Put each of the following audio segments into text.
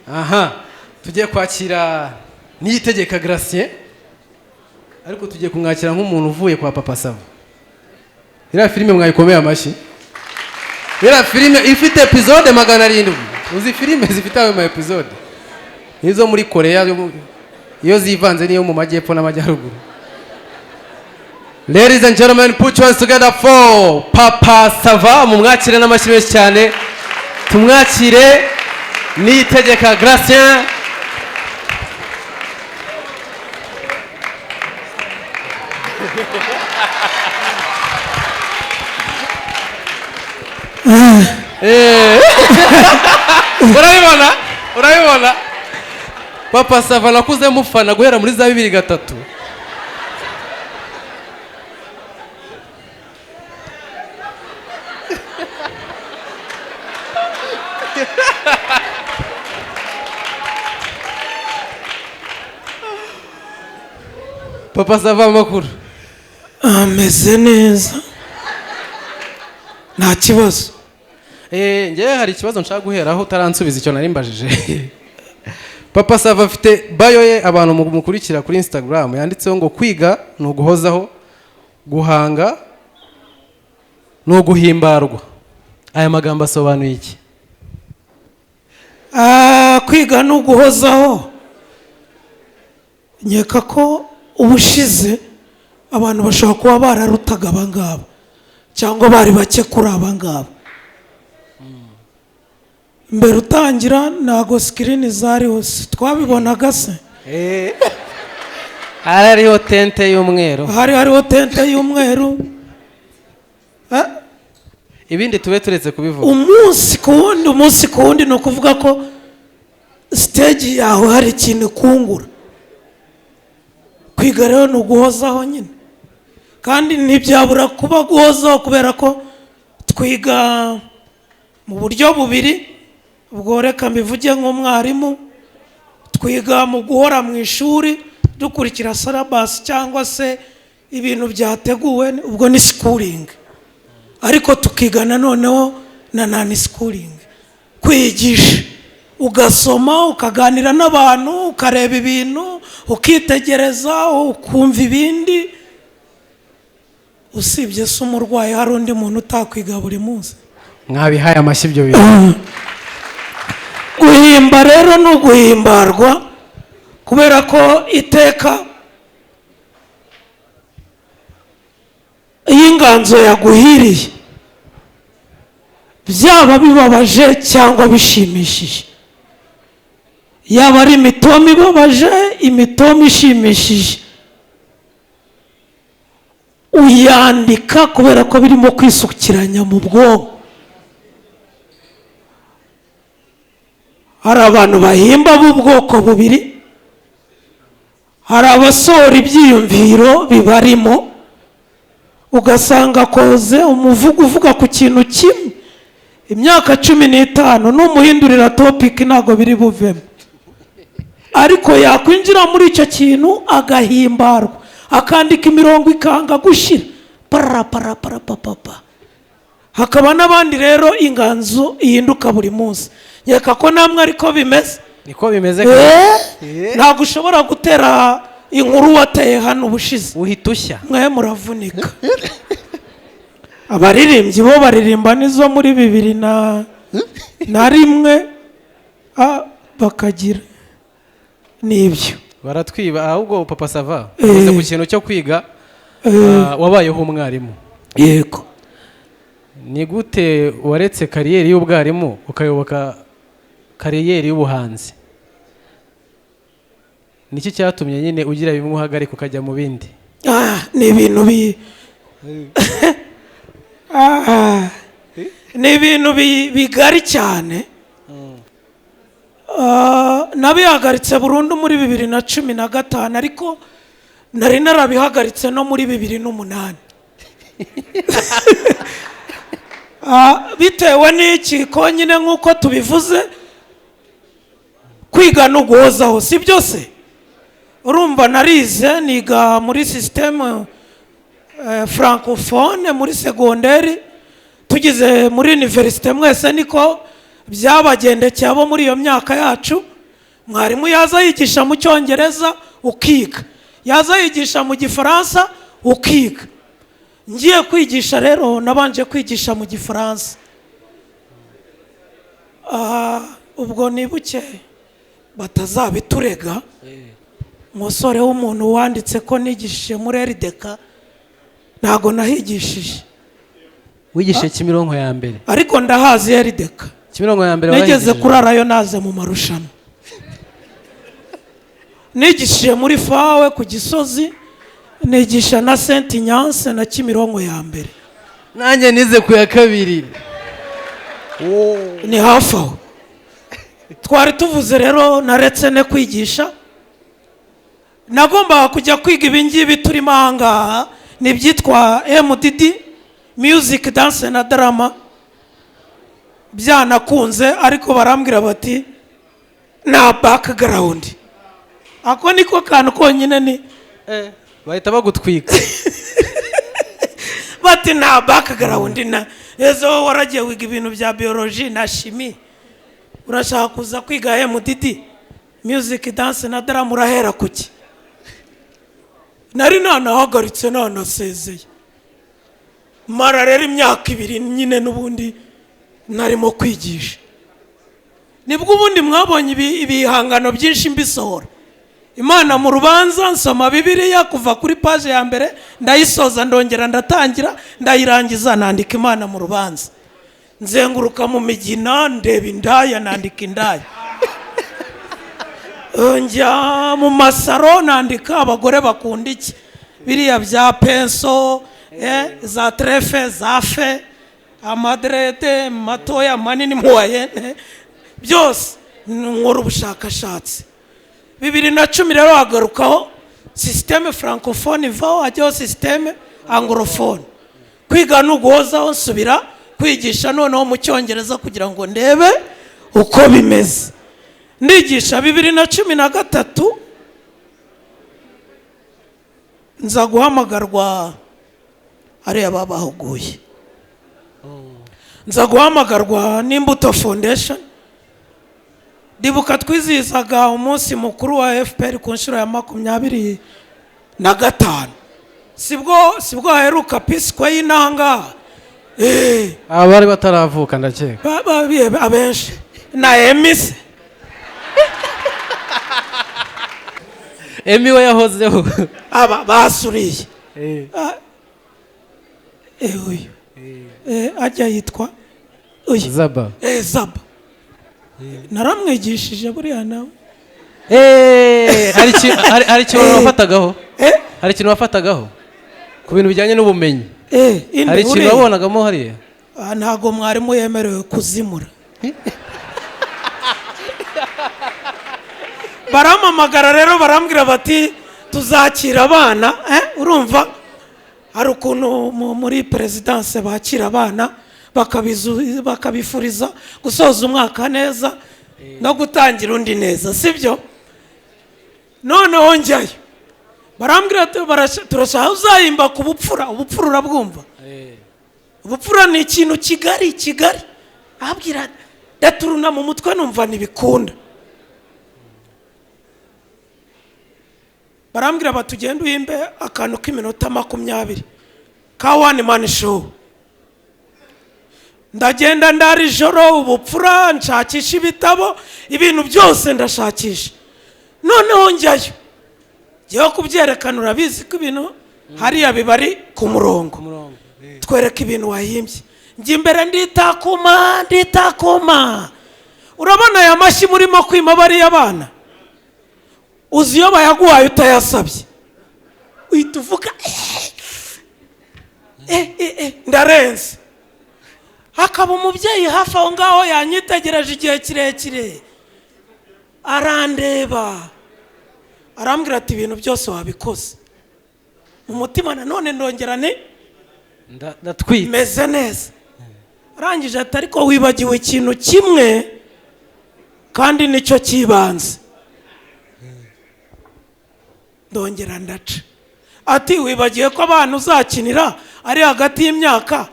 aha tugiye kwakira Niyitegeka Gratien ariko tugiye kumwakira nk'umuntu uvuye kwa Papa Sava. Iriya filime mwayikomeye amashyi. Iriya filime ifite episode 700. Uzi filime zifite ayo ma episode nizo muri Korea iyo zivanze niyo mu majyepfo n'amajyaruguru. Ladies and gentlemen, put your hands together for Papa Sava. Mumwakire n'amashyi menshi cyane. Tumwakire Niyitegeka Gratien. Urabibona Papa Sava nakuze mufana guhera muri za 2003. Papa Sava makuru ameze neza nta kibazo. Ngewe hari ikibazo nshaka guheraho utaransubiza icyo narimbajije. Papa Sava afite bio ye abantu mukurikira kuri Instagram yanditseho ngo kwiga no guhozaho, guhanga no guhimbarwa. Aya magambo asobanuye iki? Kwiga no guhozaho nyeka ko ubushize abantu bashobora kuba bararutaga abangaba cyangwa bari bake kuri abangaba. Mbere utangira nago screen zari hose twabibonaga se. Hariho tente y'umweru. Hariho tente y'umweru. Ibindi tube turetse kubivuga. Umunsi ku wundi no kuvuga ko stage yawe hari ikintu kungura. Kwiga rero no guhozaho nyine. Kandi ntibyabura kuba guhozaho kubera ko twiga mu buryo bubiri. Ubwo reka mbivuge nk'umwarimu twiga mu guhora mu ishuri dukurikira syllabus cyangwa se ibintu byateguwe, ubwo ni schooling. Ariko tukigana noneho na non schooling, kwigisha ugasoma ukaganira n'abantu ukareba ibintu ukitegereza ukumva ibindi. Usibye se umurwayi hari undi muntu utakwiga buri munsi. Mwabihaye amashyi ibyo bintu. Guhimba rero no guhimbarwa kubera ko iteka y'inganzo yaguhiriye byaba bibabaje cyangwa bishimishije, yaba ari imitoma ibabaje imitoma ishimishije, uyandika kubera ko birimo kwisukiranya mu bwonko. Hari abantu bahimba b'ubwoko bubiri, hari abasohora ibyiyumviro bibarimo ugasanga koze umuvugo uvuga ku kintu kimwe imyaka 15 n'umuhindurira topic ntago biri buvemo, ariko yakwinjira muri icyo kintu agahimbarwa akandika imirongo ikanga gushira para. Hakaba n'abandi rero inganzo ihinduka buri munsi. Yeka ko namwe ariko bimeze. Niko bimeze. Ntago ushobora gutera inkuru wateye hano ubushize uhitushya mwe muravunika. Abaririmbyi bo baririmba nizo muri 2001 bakagira nibyo baratwiba. Ahubwo Papa Sava uze ku kintu cyo kwiga wabayeho umwarimu. Yego. Ni gute waretse kariyeri y'ubwarimu ukayoboka kariyeri y'ubuhanzi? Niki cyatumye nyine ugira bimwe uhagarika ukajya mu bindi? Ni ibintu ni ibintu bigari cyane. Nabihagaritse burundu muri 2015 ariko nari narabihagaritse no muri 2008. Bitewe n'iki ko nyine nk'uko tubivuze kwiga no guhozaho si byose. Urumva narize niga muri système francophone muri secondaire, tugize muri université mwese niko byabagendekeye abo muri iyo myaka yacu mwarimu yaza yigisha mu cyongereza ukiga, yaza yigisha mu gifaransa ukiga. Ngiye kwigisha rero nabanje kwigisha mu gifaransa. Ubwo nibuke batazabiturega, umusore w'umuntu wanditse ko nigishije muri RDK ntago nahigishije. Wigishe Kimironko ya mbere ariko ndahazi RDK. Kimironko ya mbere nigeze kurarayo naze mu marushanwa. Nigishije muri Fawe ku Gisozi, nigisha na Saint Ignace na Kimironko ya mbere. Nanjye nize ku ya kabiri. Ni hafi aho. Twari tuvuze rero naretse ne kwigisha, nagomba kujya kwiga ibingibi turimo ahangaha, nibyitwa MDD, music dance na drama. Byanakunze ariko barambwira bati na background. Ako niko kantu konyine ni bahita bagutwika. Bati na background na ezo waragiye wiga ibintu bya biology na chimie, urashaka kuza kwiga MDD, music dance na drama, urahera kuki? Nari nanahagaritse nanasezeye. Mara rero imyaka 2 nyine n'ubundi narimo kwigisha. Nibwo ubundi mwabonye ibihangano byinshi mbisohora. Imana mu rubanza nsoma Bibiliya kuva kuri page ya mbere ndayisoza, ndongera ndatangira ndayirangiza, nandika Imana mu rubanza. Nzenguruka mu Migina ndeba indaya, nandika indaya. Njya mu masaro nandika abagore bakunda iki, biriya bya penso, za trefe, za fe, amadrede matoya manini moyenne, byose nkora ubushakashatsi. 2010 rero hagarukaho systeme francophone vaho ajyaho systeme anglophone. Kwiga n'uguhozaho nsubira kwigisha noneho mu cyongereza kugira ngo ndebe uko bimeze. Ndigisha 2013 nza guhamagarwa ari ababahuguye. Nza guhamagarwa n'Imbuto Foundation. Ndibuka twizihizaga umunsi mukuru wa FPR ku nshuro ya 25. Sibwo haheruka Pisco y'inanga. Abari bataravuka ndakeka. Abenshi na emise. Emi we yahozeho. Aba basuriye. Uyu. Ajya yitwa uyu. Zaba. Zaba. Naramwigishije buriya nawe. Hari ikintu wafatagaho? Hari ikintu wafatagaho ku bintu bijyanye n'ubumenyi? Hari ikintu wabonagamo hariya? Ntago mwarimu yemerewe kuzimura. Baramamagara rero barambwira bati tuzakira abana. Urumva hari ukuntu muri presidence bakira abana bakabifuriza gusoza umwaka neza no gutangira undi neza, sibyo? Noneho njyayo barambwira turashaka uzayimba ku bupfura. Ubupfura urabwumva? Ubupfura ni ikintu Kigali. Abwira daturuna mu mutwe numva nibikunda. Barambwira batugenda uyimbe akantu k'iminota 20 ka one man show. Ndagenda ndari joro ubupfura nshakisha ibitabo, ibintu byose ndashakisha. Noneho njyayo giye kubyerekana, urabizi ko ibintu hariya bibari ku murongo. Twereka ibintu wahimbye. Njye imbere nditakuma. Urabona aya mashyi murimo kwima bari abana? Uzi iyo bayaguhaye utayasabye uhita uvuga ndarenze. Hakaba umubyeyi hafi aho ngaho yanyitegereje igihe kirekire, arandeba arambwira ati ibintu byose wabikoze. Mu mutima nanone ndongera ndatwite meze neza. Arangije ati ariko wibagiwe ikintu kimwe kandi nicyo kibanze. Ndongera ndaca ati wibagiye ko abantu uzakinira ari hagati y'imyaka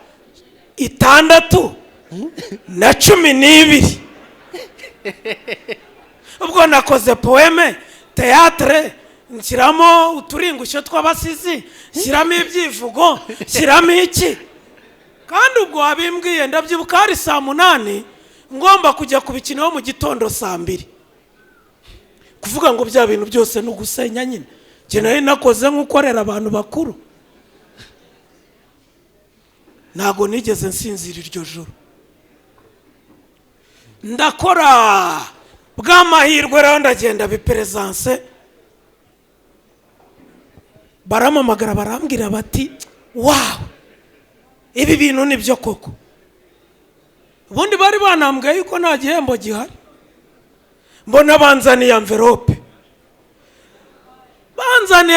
6 na 12. ubwo nakoze poeme teatre nshyiramo uturingushyo tw'abasizi nshyiramo ibyivugo nshyiramo iki kandi ubwo wabimbwiye ndabyibuka hari saa 8 ngomba kujya kubikinaho mu gitondo saa 2 kuvuga ngo bya bintu byose ni ugusenya nyine njye nari nakoze nk'ukorera abantu bakuru ntago nigeze nsinzira iryo joro ndakora bw'amahirwe rero ndagenda biperezanse baramamagara barambwira bati wow ibi bintu nibyo koko ubundi bari banambwiye yuko nta gihembo gihari mbona banzaniye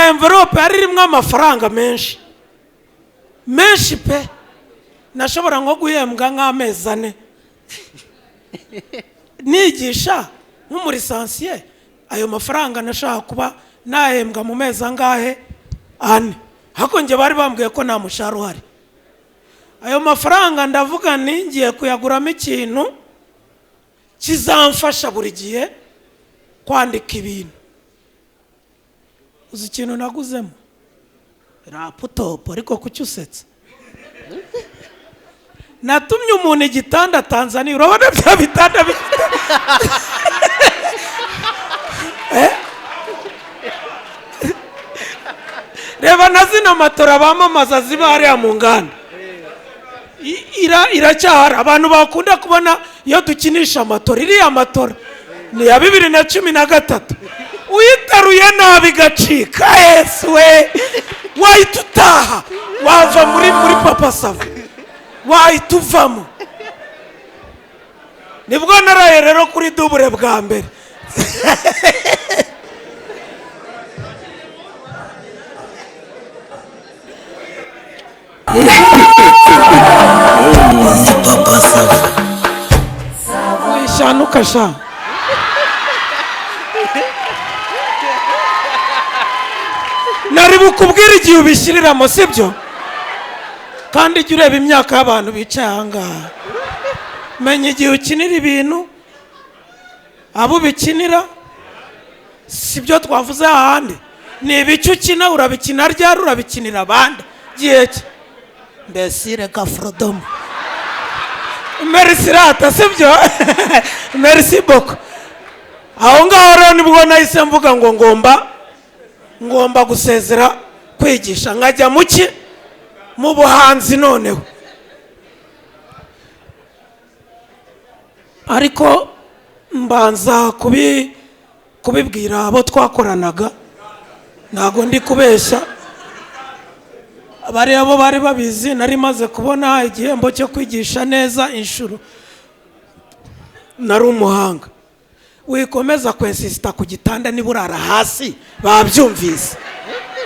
envelope hari irimo amafaranga menshi pe nashobora nko guhembwa nk'amezi 4 nigisha nk'umurisansiye ayo mafaranga nashaka kuba nahembwa mu mezi angahe 4 hako nge bari bambwiye ko nta mushahara uhari ayo mafaranga ndavuga ngiye kuyaguramo ikintu kizamfasha buri gihe kwandika ibintu uzi ikintu naguzemo laptop ariko kucyusetse natumye umuntu igitanda Tanzania urabona bya bitanda reba na zino matora bamamaza ziba hariya mu nganda iracyahari abantu bakunda kubona iyo dukinisha amatora iriya matora ni ya 2013 uyitaruye nabi gacika Yesu we wahita utaha wava muri Papa Sava wahita uvamo nibwo naraye rero kuri dubure bwa mbere Papa Sava wishanuka sha nari bukubwira igihe ubishyiriramo sibyo kandi ujye ureba imyaka y'abantu bicaye ahangaha menya igihe ukinira ibintu abo bikinira sibyo twavuze ahandi ni ibice ukina urabikina ryari urabikinira abandi gihe cye mbese reka Frodomo merci rata sibyo merci beaucoup aho ngaho rero nibwo nahise mvuga ngo ngomba gusezera kwigisha nkajya muki mu buhanzi noneho ariko mbanza kubibwira abo twakoranaga ntago ndi kubeshya abari abo bari babizi nari maze kubona igihembo cyo kwigisha neza inshuro nari umuhanga wikomeza kwensista ku gitanda niburara hasi babyumvise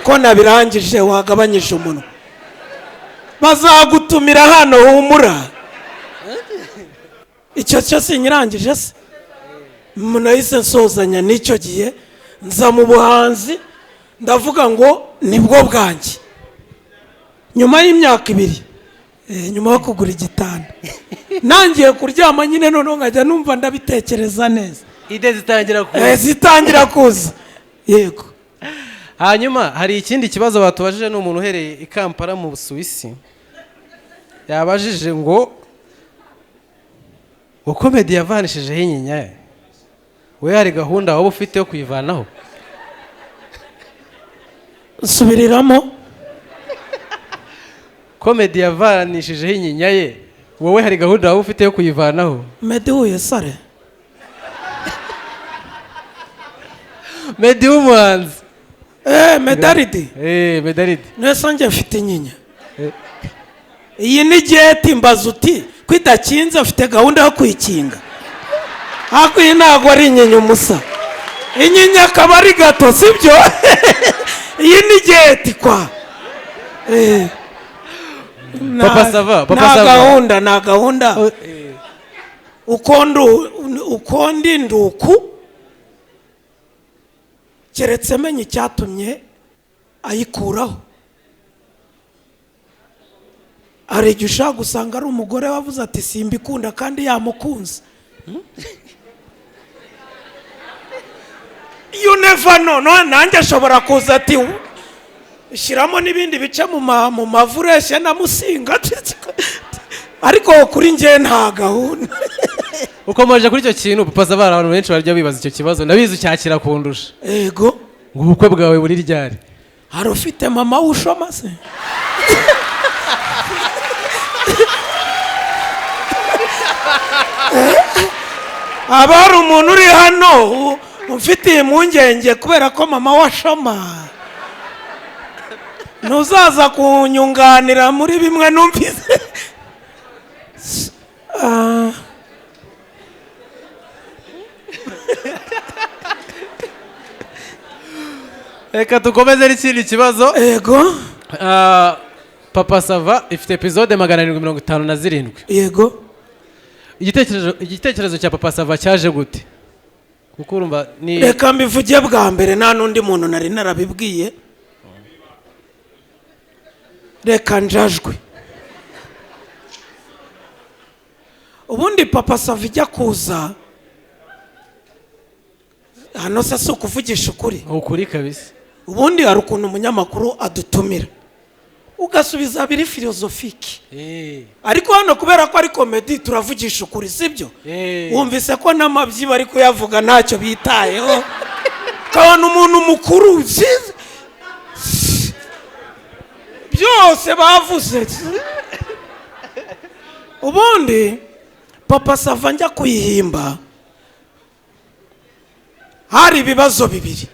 ko nabirangije wagabanyije umuntu bazagutumira hano humura icyo cyose nyirangije se munahise nsozanya n'icyo gihe nza mu buhanzi ndavuga ngo nibwo bwanjye nyuma y'imyaka 2 nyuma yo kugura igitanda nangiye kuryama nyine none nkajya numva ndabitekereza neza ide zitangira kuza yego hanyuma hari ikindi kibazo batubajije n'umuntu uhereye i Kampala mu Busuwisi yabajije ngo comedy yavanishijeho inyinya we hari gahunda waba ufite yo kuyivanaho subiriramo comedy yavanishijeho inyinya ye wowe hari gahunda waba ufite yo kuyivanaho Medi huye sare Medi w'umuhanzi Medaridi Medaridi nese njye mfite inyinya iyi ni geti mbaza uti kwidakinze afite gahunda yo kwikinga hako iyi ntago ari inyinya umusa inyinya akaba ari gato sibyo iyi ni geti kwa Papa Sava nta gahunda uko ndi nduku keretse menye icyatumye ayikuraho hari igihe ushaka gusanga ari umugore wavuze ati simbikunda kandi yamukunze you never know. No, nanjye ashobora kuza ati shyiramo n'ibindi bice mu mavureshe na musinga ariko kuri njye nta gahunda. ukomeje kuri icyo kintu papa Sava, abantu benshi barajya bibaza icyo kibazo, ndabizi ucyakira kundusha. Yego, ngo ubukwe bwawe buri ryari? hari ufite mama w'ushoma se? haba hari umuntu uri hano umfitiye impungenge kubera ko mama washoma? ntuzaza kunyunganira muri bimwe numvise. Reka dukomeze n'ikindi kibazo. Yego. Papa Sava ifite episode 757. Yego. igitekerezo cya Papa Sava cyaje gute? kuko urumva ni reka mbivuge bwa mbere, nta n'undi muntu nari narabibwiye. reka njajwe. ubundi Papa Sava ijya kuza hano se si ukuvugisha ukuri? ukuri kabisa. ubundi hari ukuntu umunyamakuru adutumira ugasubiza biri filozofike, ariko hano kubera ko ari komedi turavugisha ukuri, sibyo? wumvise ko n'amabyi bari kuyavuga ntacyo bitayeho, kabona umuntu mukuru byose bavuze. ubundi Papa Sava njya kuyihimba hari ibibazo bibiri.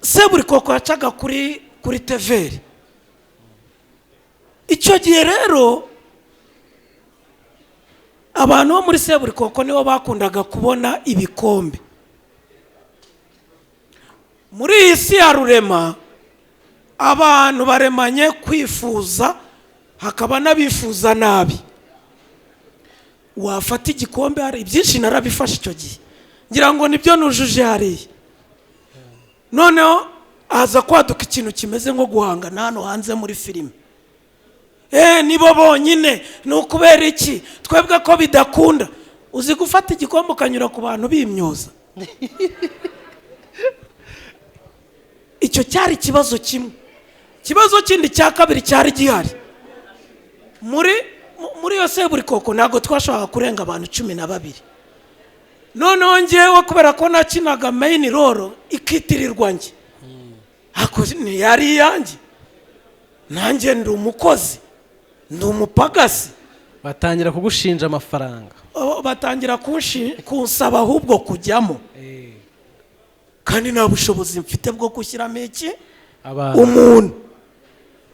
Seburikoko yacaga kuri TV. icyo gihe rero abantu bo muri Seburikoko nibo bakundaga kubona ibikombe. muri iyi si ya rurema abantu baremanye kwifuza, hakaba n'abifuza nabi. wafata igikombe, hari byinshi narabifashe icyo gihe ngira ngo nibyo nujuje hariya. noneho haza kwaduka ikintu kimeze nko guhangana hano hanze muri filime. nibo bonyine, ni ukubera iki twebwe ko bidakunda? uzi gufata igikombe ukanyura ku bantu bimyoza. icyo cyari ikibazo kimwe. ikibazo kindi cya kabiri cyari gihari muri iyo Seburikoko, ntabwo twashobora kurenga abantu 12. noneho njyewe kubera ko nakinaga main role ikitirirwa njye, yari iyanjye, nanjye ndi umukozi, ndi umupagasi. batangira kugushinja amafaranga, batangira kunsaba ahubwo kujyamo, kandi nta bushobozi mfite bwo gushyiramo iki umuntu.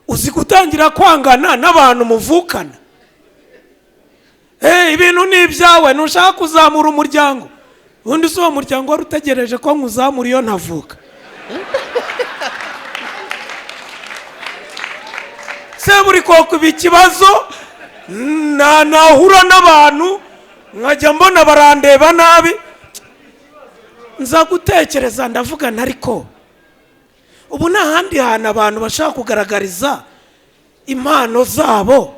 uzi gutangira kwangana n'abantu muvukana. ibintu ni ibyawe, ntushaka kuzamura umuryango, ubundi si uwo muryango wari utegereje ko nkuzamura iyo ntavuka. Seburikoko ibi ikibazo, nahura n'abantu nkajya mbona barandeba nabi, nza gutekereza ndavuga ntariko ubu nta handi hantu abantu bashaka kugaragariza impano zabo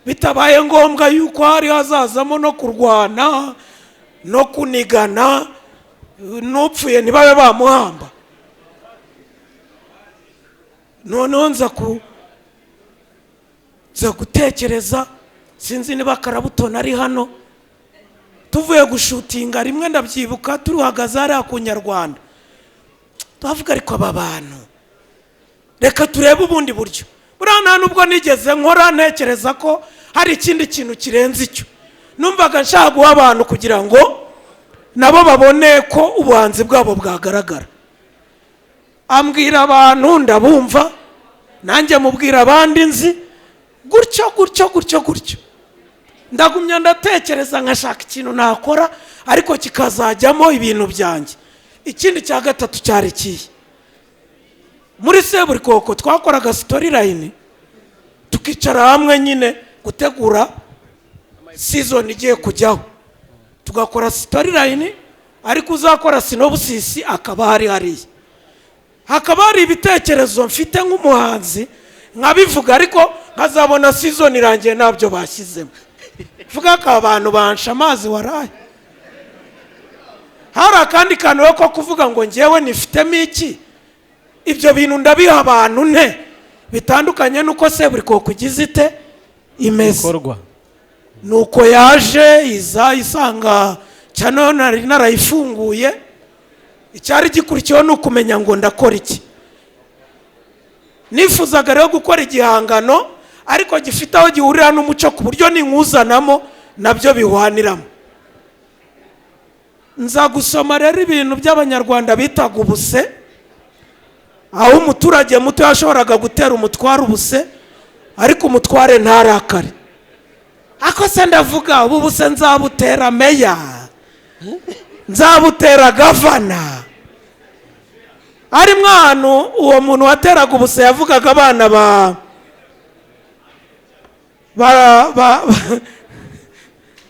bitabaye ngombwa yuko hari hazazamo no kurwana no kunigana, n'upfuye ntibabe bamuhamba. noneho nza gutekereza, sinzi niba Karabutoni ari hano, tuvuye gushutinga rimwe ndabyibuka turuhagaze hariya ku Nyarwanda, tuvuga ariko aba bantu reka turebe ubundi buryo. buriya nta nubwo nigeze nkora ntekereza ko hari ikindi kintu kirenze icyo. numvaga nshaka guha abantu kugira ngo nabo babone ko ubuhanzi bwabo bwagaragara. ambwira abantu ndabumva, nanjye mubwira abandi nzi, gutyo ndagumya ndatekereza nkashaka ikintu nakora ariko kikazajyamo ibintu byanjye. ikindi cya gatatu cyari ikihe, muri Seburikoko twakoraga storyline, tukicara hamwe nyine gutegura season igiye kujyaho, tugakora storyline, ariko uzakora synopsis akaba hariya. hakaba hari ibitekerezo mfite nk'umuhanzi nkabivuga, ariko nkazabona season irangiye ntabyo bashyizemo. vuga ko abantu bansha amazi waraye. hari akandi kantu ko kuvuga ngo ngewe nifitemo iki, ibyo bintu ndabiha abantu nte bitandukanye nuko Seburikoko kugize ite imeze. Nuko yaje iza isanga cyane nari narayifunguye, icyari gikurikiyeho ni ukumenya ngo ndakora iki. Nifuzaga rero gukora igihangano ariko gifite aho gihurira n'umuco ku buryo ninkuzanamo nabyo bihwaniramo. Nza gusoma rero ibintu by'Abanyarwanda bitaga ubuse, aho umuturage muto yashoboraga gutera umutware ubuse ariko umutware ntarakare. Ako se ndavuga ubu buse nzabutera meya, nzabutera gavana. Ari mwana uwo muntu wateraga ubuse yavugaga abana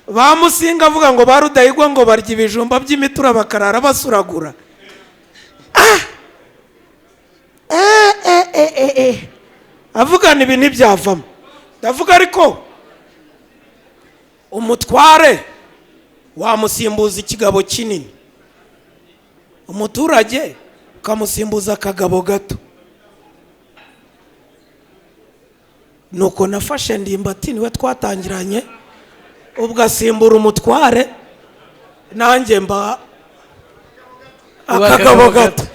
ba Musinga avuga ngo barudahigwa ngo barya ibijumba by'imitura bakarara basuragura. Avuga ibi ntibyavamo. Ndavuga ariko umutware wamusimbuza ikigabo kinini, umuturage ukamusimbuza akagabo gato. Nuko nafashe Ndimbati niwe twatangiranye, ubwo asimbura umutware nanjye mba akagabo gato.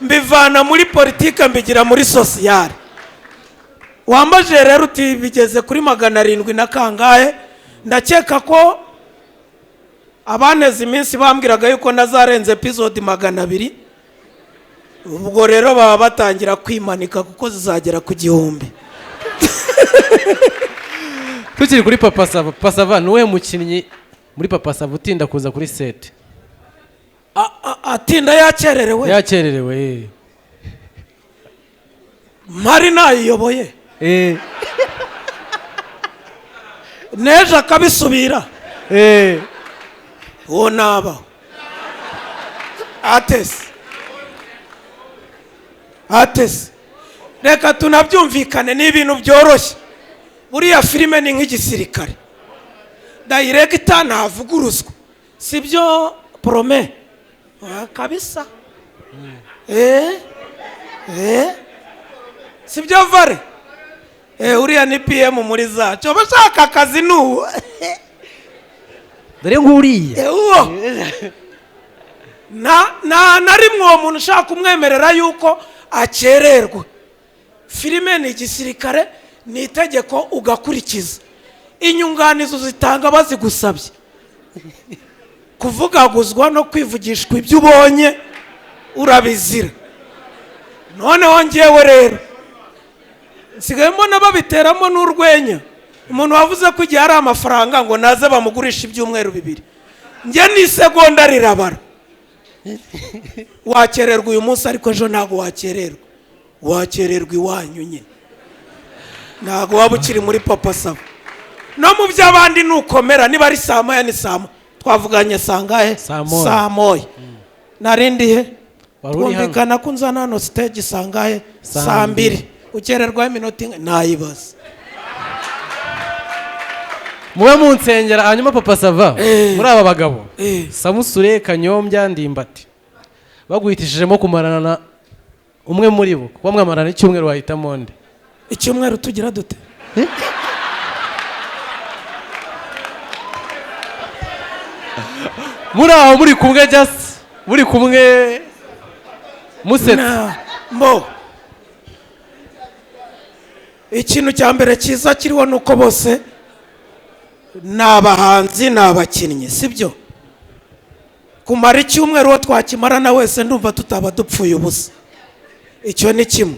Mbivana muri politike mbigira muri sociale. Wambaje rero uti bigeze kuri 700 na kangahe, ndakeka ko abaneze iminsi bambwiraga yuko nazarenze episode 200. Ubwo rero baba batangira kwimanika kuko zizagera ku 1000. Tukiri kuri Papa Sava, Papa Sava nuwe mukinnyi muri Papa Sava utinda kuza kuri set? Atinda yakererewe. Yakererewe. Mari nayiyoboye. Neja kabisubira. Uwo naba. Atesi. Reka tunabyumvikane ni ibintu byoroshye. Buriya filime ni nk'igisirikare. Director ntavuguruzwa. Sibyo prome. Kabisa. Sibyo vare. Uriya ni PM muri zacu. Bashaka akazi nuwo. Dore nguriye. Narimwe uwo muntu ushaka kumwemerera yuko akererwa. Filime ni igisirikare, ni itegeko ugakurikiza. Inyunganizo zitanga bazigusabye. Kuvugaguzwa no kwivugishwa ibyo ubonye urabizira. Noneho ngewe rero nsigaye mbona babiteramo n'urwenya. Umuntu wavuze ko igihe ari amafaranga ngo naze bamugurisha ibyumweru 2. Nge ni segonda rirabara. Wakererwa uyu munsi ariko ejo ntago wakererwa. Wakererwa iwanyu nyine. Ntago waba ukiri muri Papa Sava. No mu by'abandi nukomera niba ari saa moya ni saa moya. Twavuganye sangahe? Saa moya. Narindi he? Twumvikana ko nzana hano stage sangahe? Saa 2. Ukererwa iminota nayibaza. Muwe mu nsengera hanyuma Papa Sava muri aba bagabo Samusure, Kanyombya, Ndimbati baguhitishijemo kumarana umwe muri bo kuba mwamarana icyumweru wahitamo nde? Icyumweru tugira dute? Muri aho muri kumwe just muri kumwe musetse mbo. Ikintu cya mbere cyiza kiriho nuko bose n'abahanzi n'abakinnyi, sibyo? Kumara icyumweru wo twakimarana wese ndumva tutaba dupfuye ubusa. Icyo ni kimwe.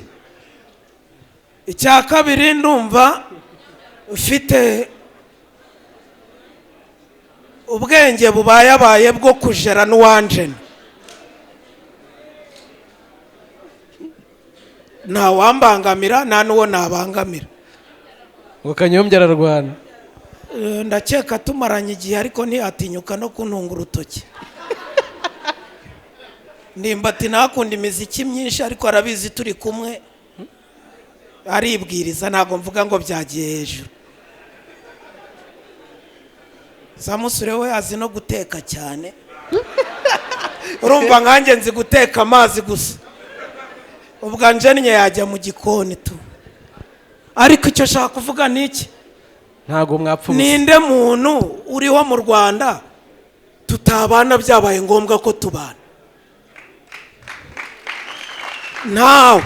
Icya kabiri ndumva ufite ubwenge bubayabaye bwo kujera n'uwanje. Nta wambangamira nta nuwo nabangamira. Ngo Kanyombya ararwana. Ndakeka tumaranye igihe ariko ntiyatinyuka no kuntunga urutoki. Ndimbati nakunda imiziki myinshi ariko arabizi turi kumwe aribwiriza, ntago mvuga ngo byagiye hejuru. Samusure we azi no guteka cyane. urumva nkanjye nzi guteka amazi gusa, ubwo njye yajya mu gikoni tu. Ariko icyo shaka kuvuga ni iki? ntago mwapfa ubusa. Ninde muntu uriho mu Rwanda tutabana byabaye ngombwa ko tubana? Ntawe.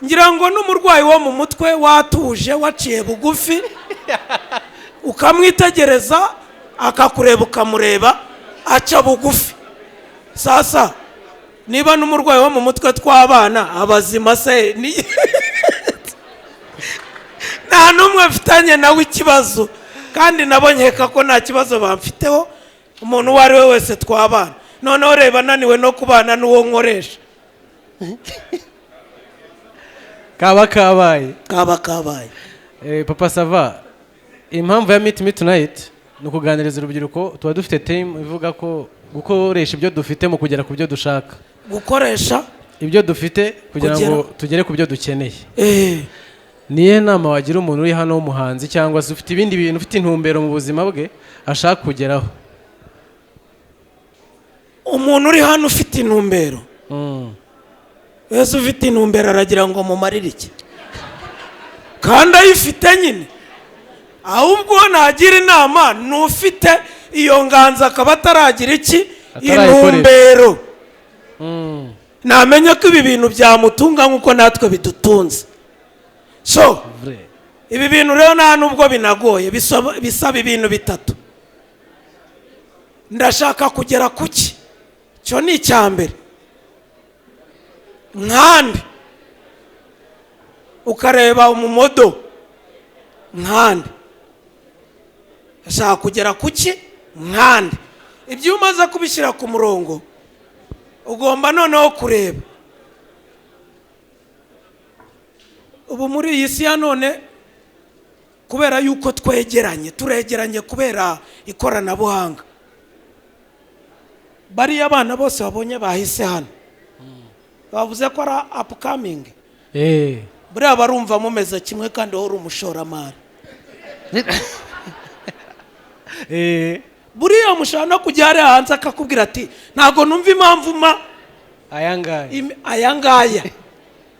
Ngira ngo n'umurwayi wo mu mutwe watuje waciye bugufi ukamwitegereza akakureba ukamureba aca bugufi. Sasa niba n'umurwayi wo mu mutwe twabana, abazima se ni nta numwe mfitanye nawe ikibazo, kandi nabonyeka ko nta kibazo bamfiteho umuntu uwo ari we wese twabana. Noneho reba naniwe no kubana n'uwo nkoresha. kaba kabaye. Papa Sava, impamvu ya Meet Me Tonight ni ukuganiriza urubyiruko. Tuba dufite team ivuga ko gukoresha ibyo dufite mu kugera ku byo dushaka, gukoresha ibyo dufite kugira ngo tugere ku byo dukeneye. Niye nama wagira umuntu uri hano w'umuhanzi cyangwa se ufite ibindi bintu, ufite intumbero mu buzima bwe ashaka kugeraho? Umuntu uri hano ufite intumbero, Yesu ufite intumbero aragira ngo mumarire iki? Kandi ayifite nyine. Ahubwo nagira inama n'ufite iyo nganza akaba ataragira iki? Intumbero. Namenye ko ibi bintu byamutunga nk'uko natwe bidutunze. So ibi bintu rero nta nubwo binagoye, bisaba ibintu bitatu. Ndashaka kugera kuki? Cyo ni icyambere. Nkande ukareba umumodo, nkande ashaka kugera kuki? Nkande. Ibyo umaze kubishyira ku murongo ugomba noneho kureba. Ubu muri iyi si ya none, kubera yuko turegeranye kubera ikoranabuhanga, bariya abana bose babonye bahise hano bavuze ko ari upcoming. Buriya barumva mumeze kimwe kandi wowe uri umushoramari. Buriya mushobora no kujya hariya hanze akakubwira ati ntabwo numva impamvu ayangaya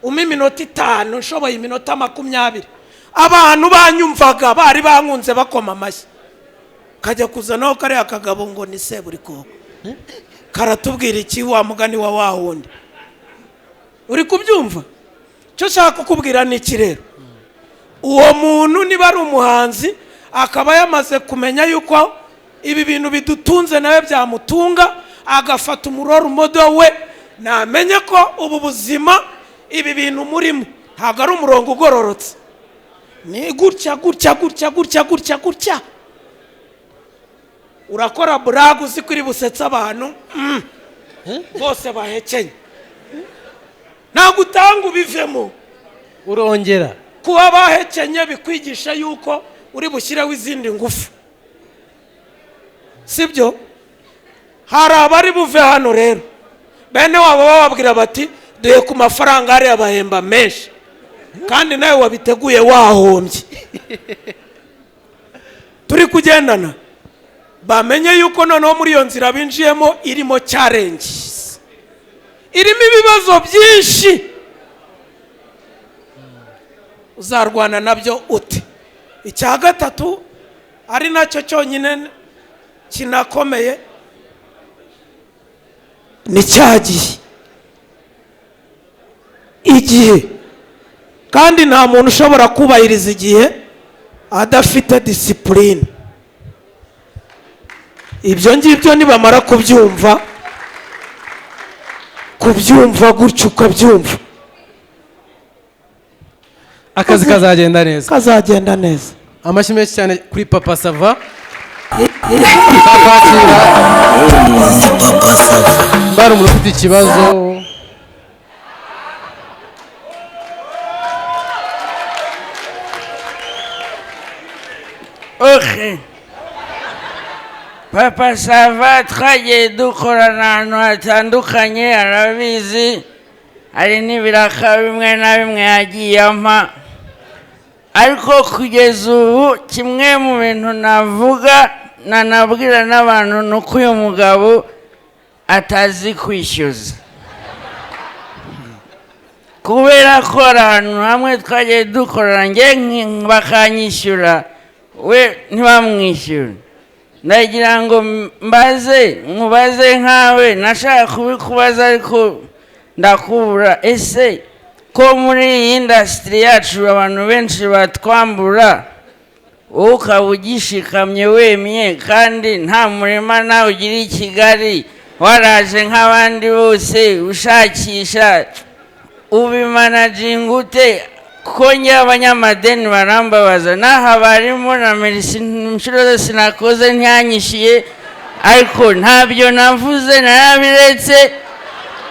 iminota 5 nshoboye iminota 20. Abantu banyumvaga bari bankunze bakoma amashyi, kajya kuzanaho kariya kagabo ngo ni Seburikoko karatubwira iki wa mugani wa wundi? Uri kubyumva? Cyo shaka kukubwira ni iki rero? Uwo muntu niba ari umuhanzi akaba yamaze kumenya yuko ibi bintu bidutunze nawe byamutunga, agafata umuroro modo we, namenye ko ubu buzima ibi bintu murimo ntabwo ari umurongo ugororotse, ni gutya. Urakora brag uzi kuri busetsa abantu bose bahekenye, ntabwo utanga ubivemo, urongera kuba bahekenye bikwigisha yuko uri bushyireho izindi ngufu, sibyo? Hari abari buve hano rero bene wabo bababwira bati duye ku mafaranga ari abahemba menshi, kandi nawe wabiteguye wahombye. Turi kugendana bamenye yuko noneho muri iyo nzira binjiyemo irimo challenges, irimo ibibazo byinshi. Uzarwana nabyo ute? Icya gatatu ari nacyo cyonyine kinakomeye ni cyagiye igihe, kandi nta muntu ushobora kubahiriza igihe adafite discipline. Ibyo ngibyo nibamara kubyumva gutyo ukabyumva, akazi kazagenda neza. Amashyi menshi cyane kuri Papa Sava. Papa Sava bari umuntu ufite ikibazo. Okay. Papa Sava twagiye dukorana ahantu hatandukanye, arabizi. Hari n'ibiraka bimwe na bimwe yagiye ampa, ariko kugeza ubu kimwe mu bintu navuga nanabwira n'abantu nuko uyu mugabo atazi kwishyuza kubera ko ahantu hamwe twagiye dukorera njye bakanyishyura we ntibamwishyure ndagira ngo nkubaze nkawe nashaka kubikubaza ariko ndakubura ese ko muri iyi indasitiri yacu abantu benshi batwambura wowe ukaba ugishikamye wemye kandi nta murima nawe ugira i Kigali waraje nk'abandi bose ushakisha ubimanaginga ute ko njye abanyamadeni barambabaza n'aha barimo na Merisi inshuro zose nakoze ntiyanyishyuye ariko ntabyo navuze narabiretse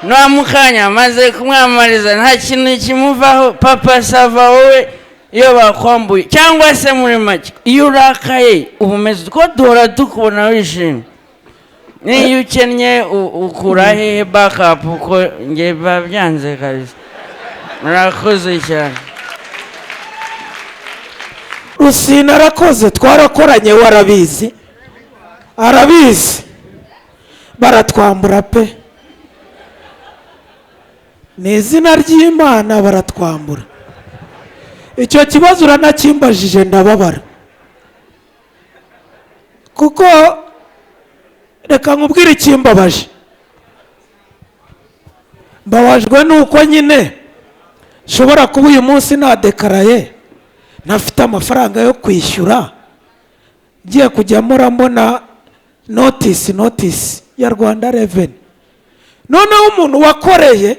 no mukanya maze kumwamariza nta kintu kimuvaho papa Sava wowe iyo bakwambuye cyangwa se muri make iyo urakaye uba umeze ko duhora tukubona wishimye niyo ukennye ukura hehe bakapu uko njye babyanze kabisa murakoze cyane Rusina arakoze twarakoranye warabizi arabizi baratwambura pe ni izina ry'Imana baratwambura icyo kibazo uranakimbajije ndababara kuko reka nkubwire ikimbabaje mbabajwe nuko nyine nshobora kuba uyu munsi nadekaraye ntafite amafaranga yo kwishyura ngiye kujya mbona notisi ya Rwanda Revenue noneho umuntu wakoreye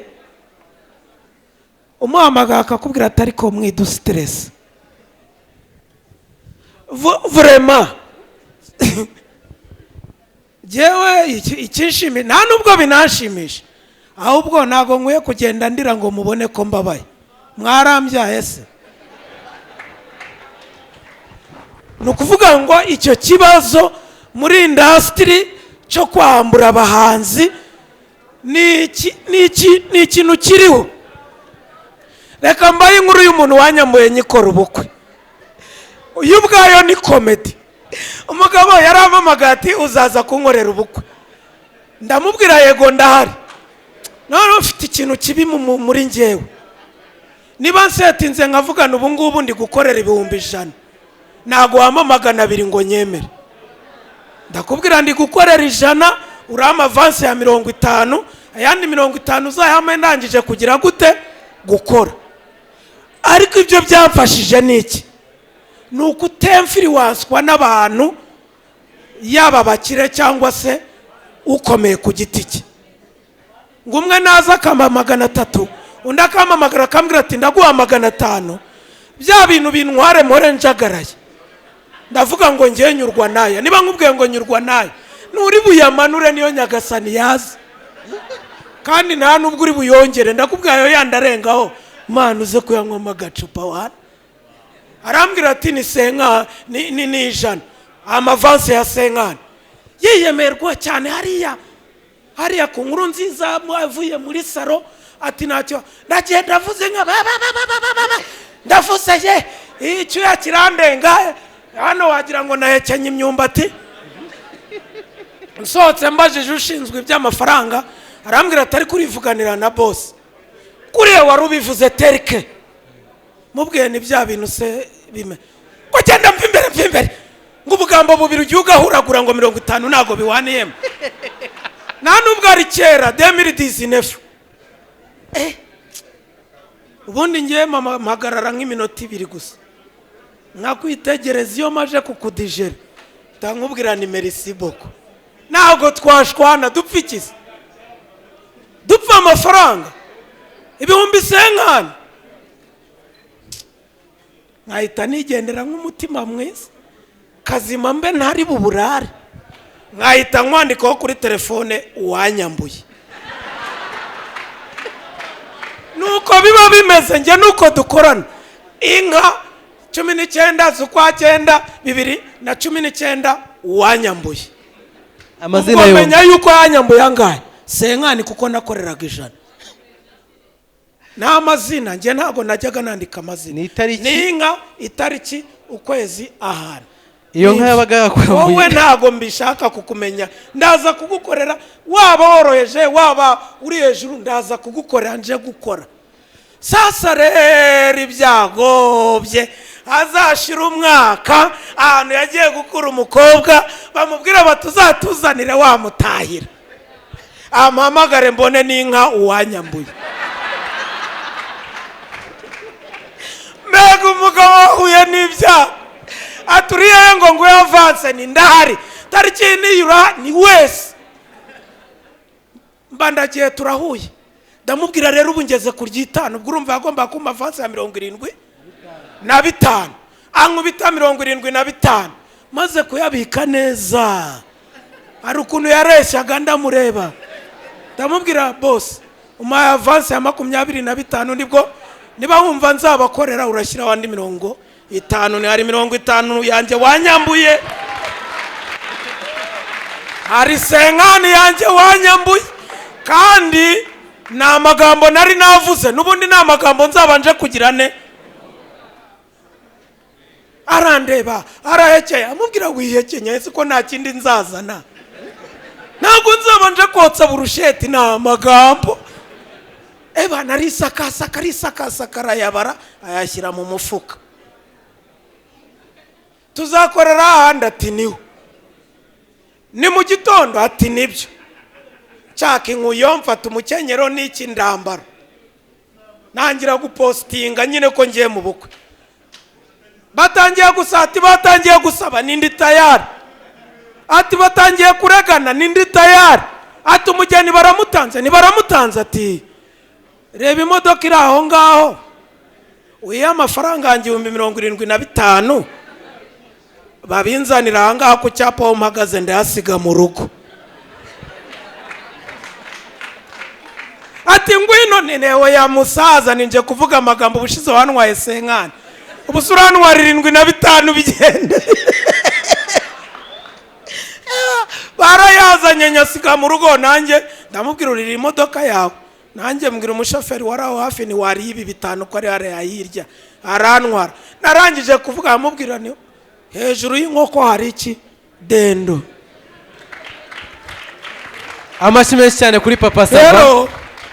umuhamagara akakubwira ati ariko mwidusiteresi vraiment jewe ikishimi nta nubwo binashimisha ahubwo ntago nkwiye kugenda ndira ngo mubone ko mbabaye mwarambyaye se nukuvuga ngo icyo kibazo muri industry cyo kwambura abahanzi ni ikintu kiriho reka mbaye inkuru y'umuntu wanyambuye nyikora ubukwe uyu bwayo ni comedy umugabo yaramamagaye ati uzaza kunkorera ubukwe ndamubwira yego ndahari none ufite ikintu kibi muri njyewe niba nsetinze nkavugana ubu ngubu ndi gukorera 1,100 ntago wamamagana 2 ngo nyemere ndakubwira ndi gukorera 100 urama avance ya 50 ayandi 50 uzayame ndangije kugira gute gukora ariko ibyo byamfashije niki nuko utemfiriwanswa n'abantu yaba bakire cyangwa se ukomeye ku giti cye ngo umwe naza akamba 300 undi akamamagara akambwira ati ndaguha 500 bya bintu bintware mpore njagaraye ndavuga ngo ngiye nyurwa naye niba nkubwiye ngo nyurwa naye nuri buyamanure niyo nyagasani yazi kandi nta nubwo uri buyongere ndakubwiye yo yandarengaho mana uze kuyanywa agacupa wana arambwira ati ni senka ni 100 amavanse ya senkani yiyemerwa cyane hariya ku nkuru nziza avuye muri saro ati ntacyo ndagenda avuze nka ndavuze ye icyo yakirandenga hano wagira ngo nahekenye imyumbati nsohotse mbajije ushinzwe iby'amafaranga arambwira atari kurivuganira na boss kuriya wari ubivuze terike mubwiye ni bya bintu se bime ko cyenda mvimbere ngo ubugambo bubiri ugiye ugahuragura ngo 50 ntago biwaniyemo nta nubwo ari kera 2019 ubundi ngiye magarara nk'iminota 2 gusa nkakwitegereza iyo maje kukudijera ndankubwira ni merci beaucoup ntago twashwana dupfikiza dupfa amafaranga 1,500 nkahita nigendera nk'umutima mwiza kazima mbe ntari buburare nkahita nkwandikaho kuri telefone uwanyambuye nuko biba bimeze njye nuko dukorana inka 19 z'ukwa 9 2019 uwanyambuye amazina yo menya yuko yanyambuye angahe senkani kuko nakoreraga 100 nta mazina nge ntago najyaga nandika amazina ni inka itariki ukwezi ahantu iyo nka yabaga yakwambuye wowe ntago mbishaka kukumenya, ndaza kugukorera, waba woroheje waba uri hejuru, ndaza kugukorera nje gukora. Sasa rero ibyago bye, azashira umwaka ahantu yagiye gukura umukobwa, bamubwira batuzatuzanire wamutahira, ampamagare mbone n'inka uwanyambuye. Mbega umugabo wahuye n'ibyago, aturiye ngo ngo yavanse, ni ndahari tariki niyura ni wese mbandagiye turahuye. Ndamubwira rero ubu ngeze ku ry'itanu, ubwo urumva yagomba kumpa avanse ya 75, ankubita 75, maze kuyabika neza. Hari ukuntu yareshyaga ndamureba, ndamubwira boss umpaye avanse ya 25, nibwo niba wumva nzabakorera urashyira wandi 50, ni hari 50 yanjye wanyambuye, hari 50 yanjye wanyambuye, kandi na magambo nari navuze, nubundi na magambo nzabanje kugirane. Arandeba arahekeye, amubwira wihekenye siko nta kindi nzazana, ntabwo nzabanje kotsa burusheti na magambo. Eba narisakasaka arayabara ayashyira mu mufuka. Tuzakorera ahandi, ati niwe. Ni mu gitondo, ati nibyo. Chaka inkuyo mfata umukenyero n'iki ndambara, nangira gupostinga nyine ko ngiye mu bukwe. Batangiye gusati, batangiye gusaba, nindi tayari. Ati batangiye kuregana, nindi tayari. Ati umugeni baramutanze, ni baramutanze. Ati reba imodoka iri aho ngaho, uye amafaranga yanjye 75 babinzanira aha ngaho ku cyapa aho mpagaze ndayasiga mu rugo. Ati ngwino newe ya musaza, ninje kuvuga amagambo ubushize wantwaye 50, ubusura wantwara 75 bigende. Barayazanye nyasiga mu rugo, nanjye ndamubwira urira imodoka yawe, nanjye mbwira umushoferi waraho hafi ni wari ibi 5 ko ari yayirya, arantwara. Narangije kuvuga amubwira ni hejuru y'inkoko hari iki dendo. amashimesi cyane kuri Papa Sava. Rero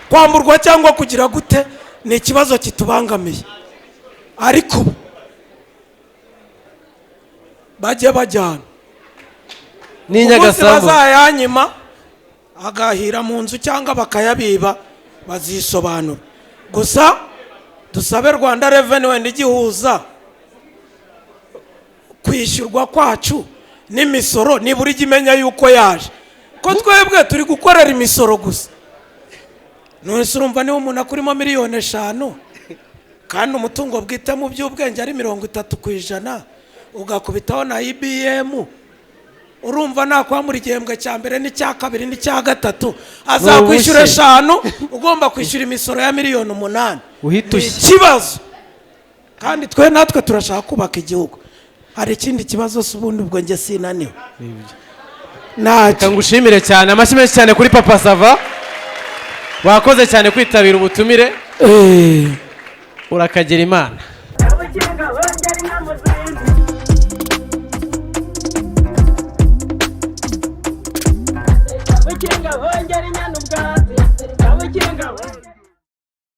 kwamburwa cyangwa kugira gute ni ikibazo kitubangamiye, ariko bajye bajyana ni Nyagasambu bazayanyima agahira mu nzu cyangwa bakayabiba, bazisobanura. Gusa dusabe Rwanda Revenue wenda igihuza kwishyurwa kwacu n'imisoro, nibura igimenya yuko yaje, ko twebwe turi gukorera imisoro gusa. None urumva niba umuntu akurimo 5,000,000 kandi umutungo bwite mu by'ubwenge ari 30%, ugakubitaho na IBM, urumva nakwamura igihembwe cya mbere n'icya kabiri n'icya gatatu, azakwishyura 5, ugomba kwishyura imisoro ya 8,000,000. Ikibazo kandi twe natwe turashaka kubaka igihugu. Hari ikindi kibazo s'ubundi ubwo nge sinaniwe. Ngushimire cyane, amashimesi cyane kuri Papa Sava. Wakoze cyane kwitabira ubutumire, urakagira Imana. Abakenga bongera inyana ubwatsi, abakenga